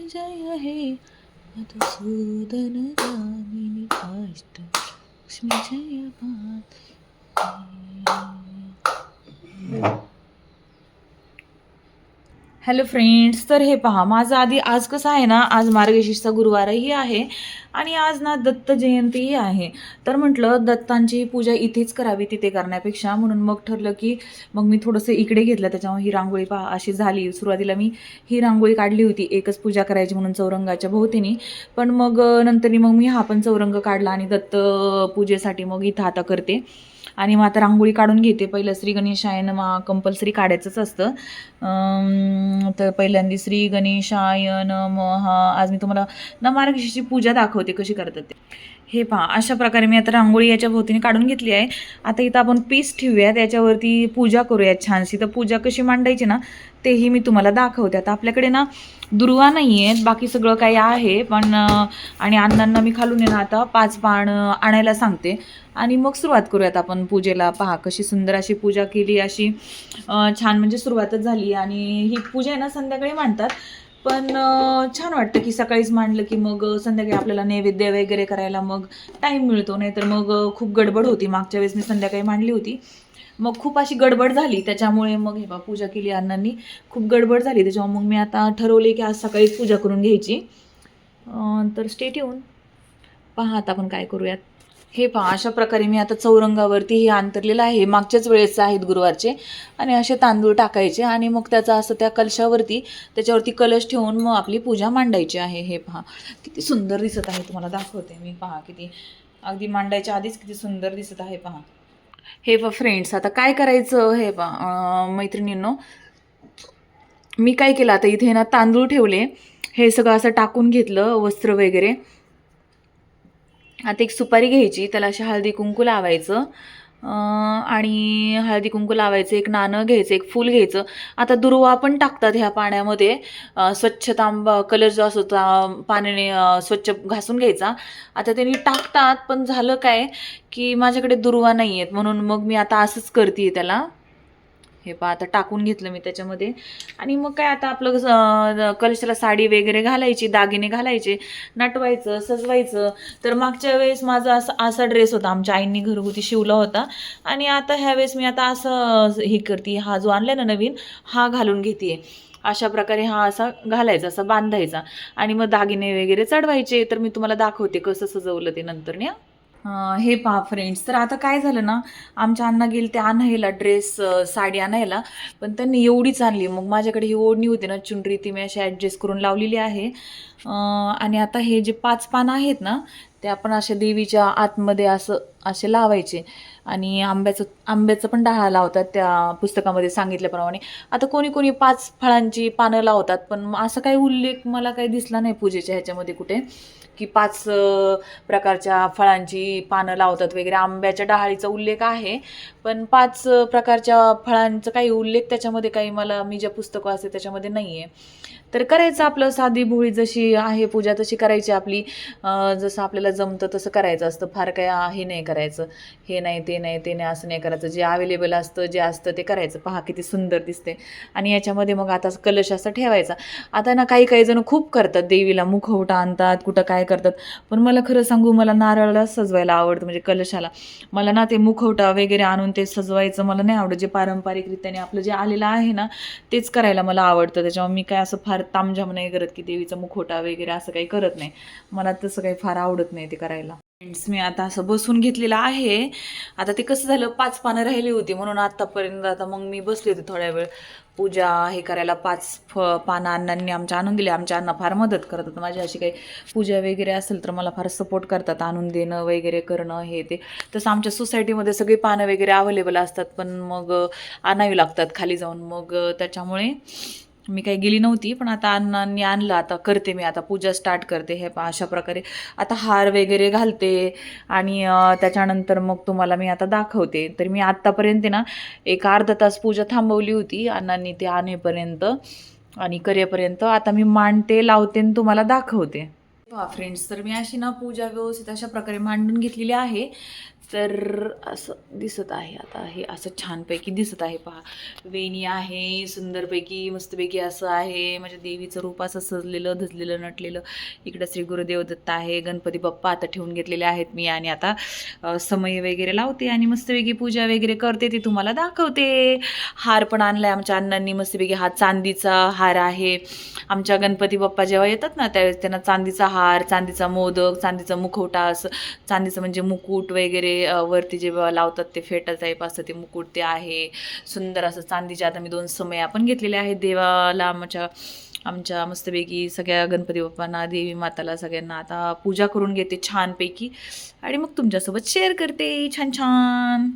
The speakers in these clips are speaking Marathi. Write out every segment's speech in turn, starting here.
जय हे मधुसूदन गामिनी अष्ट लक्ष्मी जय भात. हॅलो फ्रेंड्स, तर हे पहा माझं आधी आज कसं आहे ना, आज मार्गशीर्षचा गुरुवारही आहे आणि आज ना दत्त जयंतीही आहे. तर म्हटलं दत्तांची पूजा इथेच करावी तिथे करण्यापेक्षा, म्हणून मग ठरलं की मग मी थोडंसं इकडे घेतलं. त्याच्यामुळे ही रांगोळी पहा अशी झाली. सुरुवातीला मी ही रांगोळी काढली होती एकच पूजा करायची म्हणून चौरंगाच्या भोवतीने, पण मग नंतर मग मी हा पण चौरंग काढला आणि दत्त पूजेसाठी मग इथं आता करते. आणि मग आता रांगोळी काढून घेते. पहिलं श्री गणेशाय नमः कंपल्सरी काढायचंच असतं. तर पहिल्यांदा श्री गणेशाय नमः. आज मी तुम्हाला मार्गशीर्षाची पूजा दाखवते कशी करतात ते. हे पहा अशा प्रकारे मी आता रांगोळी याच्या भोवतीने काढून घेतली आहे. आता इथं आपण पीस ठेवूया, त्याच्यावरती पूजा करूया छानशी. तर पूजा कशी मांडायची ना तेही मी तुम्हाला दाखवते. आता आपल्याकडे ना दुर्वा नाही आहेत, बाकी सगळं काही आहे. पण आणि अण्णांना मी खालून ना आता 5 पान आणायला सांगते आणि मग सुरुवात करूयात आपण पूजेला. पहा कशी सुंदर अशी पूजा केली, अशी छान म्हणजे सुरुवातच झाली. आणि ही पूजा आहे ना संध्याकाळी मांडतात, पण छान वाटतं की सकाळीच मांडलं की मग संध्याकाळी आपल्याला नैवेद्य वगैरे करायला मग टाईम मिळतो. नाही तर मग खूप गडबड होती. मागच्या वेळेस मी संध्याकाळी मांडली होती, मग खूप अशी गडबड झाली. त्याच्यामुळे मग हे बा पूजा केली अण्णांनी, खूप गडबड झाली. त्याच्यामुळे मग मी आता ठरवले की आज सकाळीच पूजा करून घ्यायची. तर स्टे ट्यून. पहा आता आपण काय करूयात. हे पहा अशा प्रकारे मी आता चौरंगावरती हे अंतरलेलं आहे, मागच्याच वेळेस आहेत गुरुवारचे. आणि असे तांदूळ टाकायचे आणि मग त्याचा असं त्या कलशावरती त्याच्यावरती कलश ठेवून मग आपली पूजा मांडायची आहे. हे पहा किती सुंदर दिसत आहे, तुम्हाला दाखवते मी. पहा किती अगदी मांडायच्या आधीच किती सुंदर दिसत आहे. पहा हे पहा फ्रेंड्स, आता काय करायचं हे पहा मैत्रिणींनो, मी काय केलं आता इथे ना तांदूळ ठेवले, हे सगळं असं टाकून घेतलं वस्त्र वगैरे. आता एक सुपारी घ्यायची, त्याला अशी हळदी कुंकू लावायचं आणि हळदी कुंकू लावायचं. एक नाणं घ्यायचं, एक फूल घ्यायचं. आता दुर्वा पण टाकतात ह्या पाण्यामध्ये. स्वच्छ तांबा कलर जो असतो पाण्याने स्वच्छ घासून घ्यायचा. आता त्यांनी टाकतात, पण झालं काय की माझ्याकडे दुर्वा नाही आहेत, म्हणून मग मी आता असंच करते त्याला. हे पहा आता टाकून घेतलं मी त्याच्यामध्ये. आणि मग काय आता आपलं कलशाला साडी वगैरे घालायची, दागिने घालायचे, नटवायचं, सजवायचं. तर मागच्या वेळेस माझा असा ड्रेस होता, आमच्या आईंनी घरगुती शिवला होता. आणि आता ह्यावेळेस मी आता असं हे करते, हा जो आणला ना नवीन हा घालून घेते. अशा प्रकारे हा असा घालायचा, असा बांधायचा आणि मग दागिने वगैरे चढवायचे. तर मी तुम्हाला दाखवते कसं सजवलं ते नंतर ना. हे पहा फ्रेंड्स, तर आता काय झालं ना, आमच्या अण्णा गेले ते आणायला ड्रेस, साडी आणायला. पण त्यांनी एवढीच आणली. मग माझ्याकडे ही ओढणी होती ना चुनरी, ती मी अशी ॲडजस्ट करून लावलेली आहे. आणि आता हे जे 5 पानं आहेत ना, ते आपण अशा देवीच्या आतमध्ये असं असे लावायचे. आणि आंब्याचं पण डहाळ लावतात त्या पुस्तकामध्ये सांगितल्याप्रमाणे. आता कोणी कोणी 5 फळांची पानं लावतात, पण असं काही उल्लेख मला काही दिसला नाही पूजेच्या ह्याच्यामध्ये कुठे की 5 प्रकारच्या फळांची पानं लावतात वगैरे. आंब्याच्या डहाळीचा उल्लेख आहे, पण 5 प्रकारच्या फळांचा काही उल्लेख त्याच्यामध्ये काही मला, मी ज्या पुस्तकं असते त्याच्यामध्ये नाही आहे. तर करायचं आपलं साधी भोळी जशी आहे पूजा तशी करायची आपली. जसं आपल्याला जमतं तसं करायचं असतं. फार काय हे नाही करायचं, हे नाही ते नाही ते नाही असं नाही करायचं. जे अवेलेबल असतं जे असतं ते करायचं. पहा किती सुंदर दिसते. आणि याच्यामध्ये मग आता कलश असं ठेवायचा. आता ना काही काही जण खूप करतात, देवीला मुखवटा आणतात, कुठं काय करतात. पण मला खरं सांगू, मला नारळाला सजवायला आवडतं, म्हणजे कलशाला. मला ना ते मुखवटा वगैरे आणून ते सजवायचं मला नाही आवडत. जे पारंपरिकरित्याने आपलं जे आलेलं आहे ना तेच करायला मला आवडतं. त्याच्यामुळे मी काय असं फार तामझाम नाही करत की देवीचा मुखवटा वगैरे असं काही करत नाही. मला तसं काही फार आवडत नाही ते करायला. फ्रेंड्स, मी आता असं बसून घेतलेलं आहे. आता ते कसं झालं, 5 पानं राहिली होती म्हणून आत्तापर्यंत आता मग मी बसले होते थोड्या वेळ पूजा हे करायला. 5 पानं अण्णांनी आमच्या आणून दिले. आमच्या अण्णा फार मदत करतात माझी. अशी काही पूजा वगैरे असेल तर मला फार सपोर्ट करतात, आणून देणं वगैरे करणं हे ते. तसं आमच्या सोसायटीमध्ये सगळी पानं वगैरे अवेलेबल असतात, पण मग आणावी लागतात खाली जाऊन. मग त्याच्यामुळे मी काही गेली नव्हती. पण आता अण्णांनी आणलं, आता करते मी, आता पूजा स्टार्ट करते. हे अशा प्रकारे आता हार वगैरे घालते आणि त्याच्यानंतर मग तुम्हाला मी आता दाखवते. तर मी आत्तापर्यंत ना एक अर्धा तास पूजा थांबवली होती अण्णांनी ते आणेपर्यंत आणि करेपर्यंत. आता मी मांडते, लावते आणि तुम्हाला दाखवते. फ्रेंड्स, तर मी अशी ना पूजा व्यवस्थित अशा प्रकारे मांडून घेतलेली आहे. तर असं दिसत आहे. आता हे असं छानपैकी दिसत आहे पहा. वेणी आहे सुंदरपैकी, मस्तपैकी असं आहे. म्हणजे देवीचं रूप असं सजलेलं धजलेलं नटलेलं. इकडं श्री गुरुदेव दत्त आहे, गणपती बाप्पा आता ठेवून घेतलेले आहेत मी. आणि आता समय वगैरे लावते आणि मस्तपैकी पूजा वगैरे करते, ती तुम्हाला दाखवते. हार पण आणलाय आमच्या अण्णांनी मस्तपैकी. हा चांदीचा हार आहे. आमच्या गणपती बाप्पा जेव्हा येतात ना त्यावेळेस त्यांना चांदीचा हार, चांदीचा मोदक, चांदीचा मुखवटा, असं चांदीचं म्हणजे मुकुट वगैरे वरती जे लावतात ते फेटा टाईप असतं ते मुकुट ते आहे. सुंदर असं चांदीचे आता मी 2 समय आपण घेतलेले आहेत देवाला. आमच्या मस्तपैकी सगळ्या गणपती बाप्पांना, देवी माताला, सगळ्यांना आता पूजा करून घेते छानपैकी आणि मग तुमच्यासोबत शेअर करते छान छान.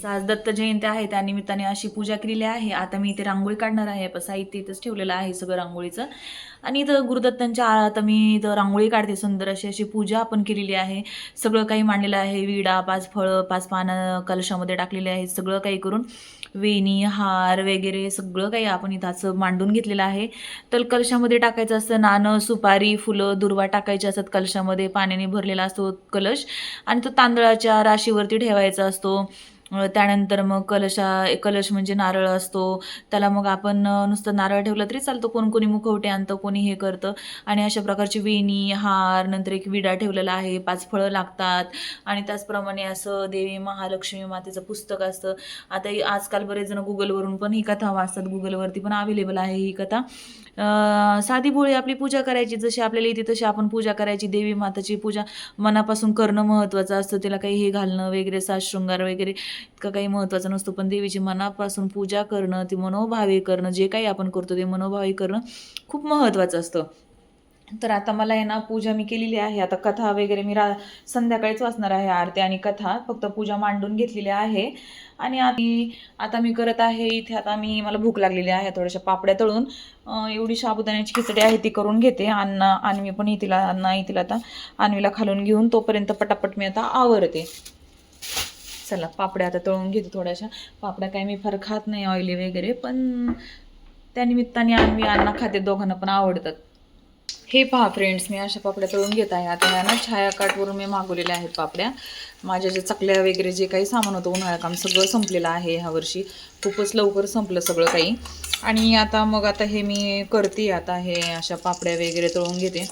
आज दत्त जयंती आहे, त्या निमित्ताने अशी पूजा केलेली आहे. आता मी इथे रांगोळी काढणार आहे. साहित्य इथंच ठेवलेलं आहे सगळं रांगोळीचं. आणि इथं गुरुदत्तांच्या आता मी इथं रांगोळी काढते. सुंदर अशी अशी पूजा आपण केलेली आहे. सगळं काही मांडलेलं आहे. विडा, 5 फळं, 5 पानं कलशामध्ये टाकलेले आहेत. सगळं काही करून वेणी, हार वगैरे सगळं काही आपण इथं असं मांडून घेतलेलं आहे. तर कलशामध्ये टाकायचं असतं नाणं, सुपारी, फुलं, दुर्वा टाकायचे असतात कलशामध्ये. पाण्याने भरलेला असतो कलश आणि तो तांदळाच्या राशीवरती ठेवायचा असतो. त्यानंतर मग कलश म्हणजे नारळ असतो. त्याला मग आपण नुसतं नारळ ठेवलं तरी चालतं. कोणी मुखवटे आणतं, कोणी हे करतं. आणि अशा प्रकारची वेणी, हार, नंतर एक विडा ठेवलेला आहे. 5 फळं लागतात. आणि त्याचप्रमाणे असं देवी महालक्ष्मी मातेचं पुस्तक असतं. आता आजकाल बरेच जण गुगलवरून पण ही कथा वाचतात. गुगलवरती पण अवेलेबल आहे ही कथा. साधी भोळी आपली पूजा करायची, जशी आपल्याला येते तशी आपण पूजा करायची. देवी माताची पूजा मनापासून करणं महत्त्वाचं असतं. तिला काही हे घालणं वगैरे, साजशृंगार वगैरे इतकं काही महत्त्वाचं नसतं. पण देवीची मनापासून पूजा करणं, ती मनोभावे करणं, जे काही आपण करतो ते मनोभावे करणं खूप महत्त्वाचं असतं. तर आता मला आहे ना पूजा मी केलेली आहे. आता कथा वगैरे मी संध्याकाळीच वाचणार आहे आरती आणि कथा. फक्त पूजा मांडून घेतलेली आहे. आणि आता मी करत आहे इथे. आता मला भूक लागलेली आहे. थोड्याशा पापड्या तळून एवढी साबुदाण्याची खिचडी आहे ती करून घेते. अन्वी पण येतील, अण्णा येतील आता. अन्वीला खालून घेऊन तोपर्यंत पटापट मी आता आवरते. चला पापड्या आता तळून घेते थोड्याशा. पापड्या काय मी फार खात नाही ऑइली वगैरे, पण त्यानिमित्ताने अन्वी अण्णा खाते, दोघांना पण आवडतात. हे पहा फ्रेंड्स, मी अशा पापड्या तळून घेत आहे. आता ह्या ना छायाकार्टवरून मी मागवलेल्या आहेत पापड्या. माझ्या जे चकल्या वगैरे जे काही सामान होतं उन्हाळ्या काम सगळं संपलेलं आहे ह्या वर्षी. खूपच लवकर संपलं सगळं काही. आणि आता हे मी करते. आता हे अशा पापड्या वगैरे तळून घेते.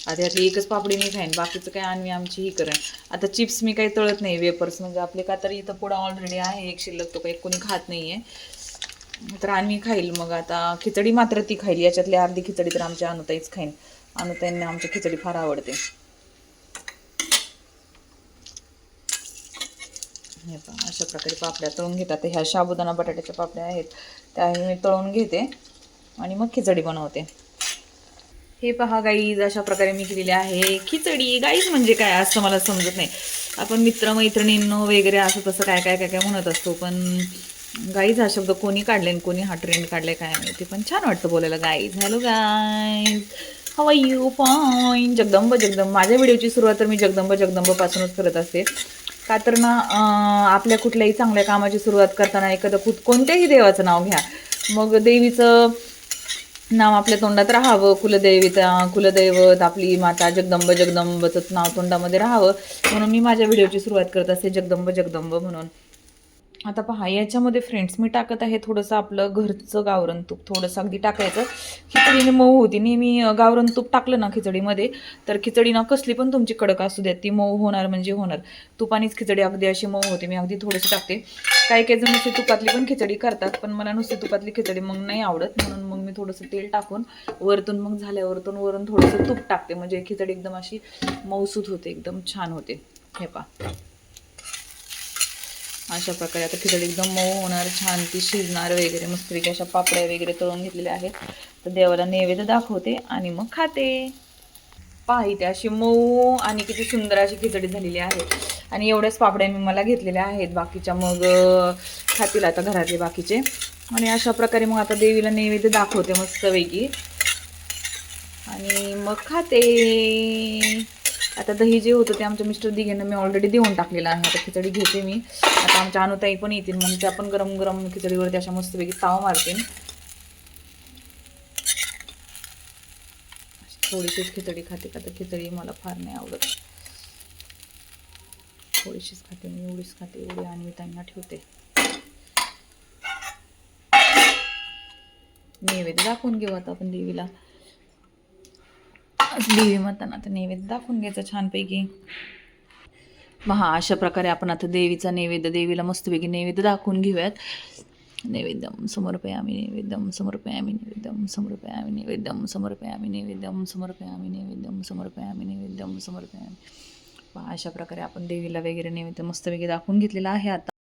आता यातली एकच पापडी मी खाईन, बाकीचं काही अन्वी आमची ही करेन. आता चिप्स मी काही तळत नाही, वेपर्स म्हणजे आपले का तर इथं पुढं ऑलरेडी आहे एक शिल्लक, तो काही कोणी खात नाही आहे. तर अन्वी खाईल. मग आता खिचडी मात्र ती खाईल. याच्यातली अर्धी खिचडी तर आमच्या अनुताईच खाईन. अनुताईंना आमची खिचडी फार आवडते. हे पहा अशा प्रकारे पापड्या तळून घेतात. ह्या साबुदाणा बटाट्याच्या पापड्या आहेत, त्या मी तळून घेते आणि मग खिचडी बनवते. हे पहा गाईज, अशा प्रकारे मी केलेली आहे खिचडी. गाईज म्हणजे काय असं मला समजत नाही. आपण मित्रमैत्रिणींनो वगैरे असं तसं काय काय काय काय म्हणत असतो, पण गाईज हा शब्द कोणी काढले आणि कोणी हा ट्रेंड काढलाय काय माहिती, पण छान वाटतं बोलायला guys. Hello guys, how are you? Fine. Jagdamb माझ्या व्हिडिओची सुरुवात तर मी जगदंब पासूनच करत असते. का तर ना आपल्या कुठल्याही चांगल्या कामाची सुरुवात करताना एखादं कोणत्याही देवाचं नाव घ्या, मग देवीचं नाव आपल्या तोंडात राहावं. कुलदैवत आपली माता जगदंबचं नाव तोंडामध्ये राहावं, म्हणून मी माझ्या व्हिडिओची सुरुवात करत असते जगदंब म्हणून. आता पहा याच्यामध्ये फ्रेंड्स मी टाकत आहे थोडंसं आपलं घरचं गावरण तूप, थोडंसं अगदी टाकायचं. खिचडीने मऊ होती. नेहमी गावरण तूप टाकलं ना खिचडीमध्ये तर खिचडी ना कसली पण तुमची कडक असू द्या ती मऊ होणार म्हणजे होणार. तुपानीच खिचडी अगदी अशी मऊ होते. मी अगदी थोडंसं टाकते. काही जण नुसती तुपातली पण खिचडी करतात, पण मला नुसती तुपातली खिचडी मग नाही आवडत, म्हणून मग मी थोडंसं तेल टाकून वरतून मग झाल्यावरतून वरून थोडंसं तूप टाकते, म्हणजे खिचडी एकदम अशी मऊसूत होते, एकदम छान होते. हे पहा अशा प्रकारे आता खिचडी एकदम मऊ होणार, छान ती शिजणार वगैरे. मस्तपैकी अशा पापड्या वगैरे तळून घेतलेल्या आहेत. तर देवाला नैवेद्य दाखवते आणि मग खाते. पहा इथे अशी मऊ आणि किती सुंदर अशी खिचडी झालेली आहे. आणि एवढ्याच पापड्या मी मला घेतलेल्या आहेत, बाकीच्या मग खातील आता घरातले बाकीचे. आणि अशा प्रकारे मग आता देवीला नैवेद्य दाखवते मस्तपैकी आणि मग खाते. आता दही जे होतं ते आमच्या मिस्टर दिघ्यांना मी ऑलरेडी देऊन टाकलेलं आहे. आता खिचडी घेते मी. आता आमच्या अनुताई पण येतील, मग त्या पण गरम गरम खिचडीवरती अशा मस्तपैकी ताव मारतील. थोडीशीच खिचडी खाते का, तर खिचडी मला फार नाही आवडत. थोडीशीच खाते मी, एवढीच खाते, एवढी आणि मी त्यांना ठेवते. नैवेद्य दाखवून घेऊ आता आपण देवीला. देवी मातांना आता नैवेद्य दाखवून घ्यायचं छानपैकी. अशा प्रकारे आपण आता देवीचा नैवेद्य, देवीला मस्तपैकी नैवेद्य दाखवून घेऊयात. नैवेद्यम समर्पयामि, नैवेद्यम समर्पयामि, नैवेद्यम समर्पयामि, नैवेद्यम समर्पयामि, नैवेद्यम समर्पयामि, नैवेद्यम समर्पयामि, नैवेद्यम समर्पयामि. अशा प्रकारे आपण देवीला वगैरे नैवेद्य मस्तपैकी दाखवून घेतलेला आहे आता.